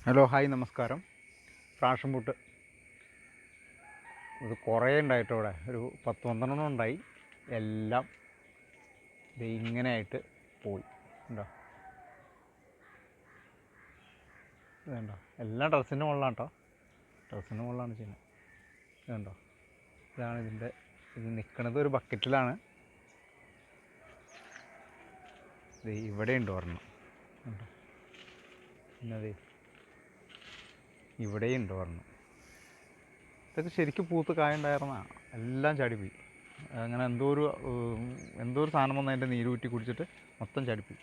Hello hi നമസ്കാരം. പ്രാഷൻ പൂട്ട് ഇത് കുറേ ഉണ്ടായിട്ട് ഇവിടെ ഒരു 10-12 ഉണ്ടായി. എല്ലാം ഇത് ഇങ്ങനെയായിട്ട് പോയി. ഉണ്ടോ? ഇതുണ്ടോ? എല്ലാം ടെറസിൻ്റെ മുകളിലാണ് കേട്ടോ. ടെറസിൻ്റെ മുകളിലാണ് ചെയ്യുന്നത്. ഇതുണ്ടോ? ഇതാണ് ഇതിൻ്റെ ഇത് നിൽക്കുന്നത്. ഒരു ബക്കറ്റിലാണ്. ഇത് ഇവിടെ ഉണ്ട് ഒരെണ്ണം. ഉണ്ടോ? പിന്നെ അത് ഇവിടെയുണ്ട് ഒരെണ്ണം. ഇതൊക്കെ ശരിക്കും പൂത്ത് കായ ഉണ്ടായിരുന്നതാണ്. എല്ലാം ചാടിപ്പോയി. അങ്ങനെ എന്തോ ഒരു സാധനം വന്ന് അതിൻ്റെ നീരൂറ്റി കുടിച്ചിട്ട് മൊത്തം ചാടിപ്പോയി.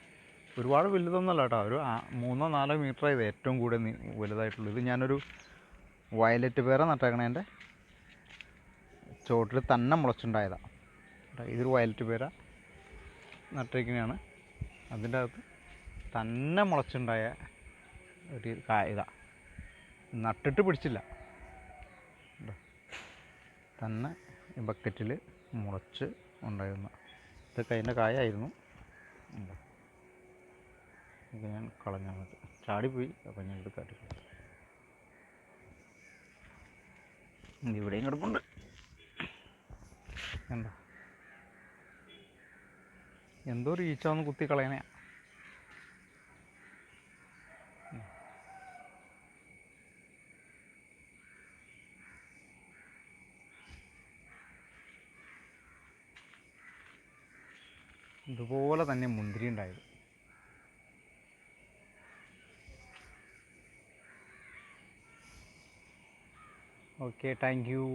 ഒരുപാട് വലുതൊന്നുമല്ല കേട്ടോ. ഒരു 3-4 മീറ്റർ ഇത് ഏറ്റവും കൂടുതൽ വലുതായിട്ടുള്ളൂ. ഇത് ഞാനൊരു വയലറ്റ് പേര നട്ടേക്കണേൻ്റെ ചോട്ടിൽ തന്നെ മുളച്ചുണ്ടായതാണ്. ഇതൊരു വയലറ്റ് പേര നട്ടേക്കണയാണ്. അതിൻ്റെ അകത്ത് തന്നെ മുളച്ചുണ്ടായ ഒരു ഇതാ. നട്ടിട്ട് പിടിച്ചില്ല. തന്നെ ഈ ബക്കറ്റിൽ മുളച്ച് ഉണ്ടായിരുന്ന ഇതൊക്കെ അതിൻ്റെ കായായിരുന്നു. ഇത് ഞാൻ കളഞ്ഞത് ചാടിപ്പോയി. അപ്പം ഞാൻ ഇത് കാട്ടി ഇവിടെയും കിടപ്പുണ്ട്. എന്താ എന്തോ ഒരു ഈച്ച വന്ന് കുത്തി കളയണേ. ഇതുപോലെ തന്നെ മുന്തിരി ഉണ്ടായത്. Okay, thank you.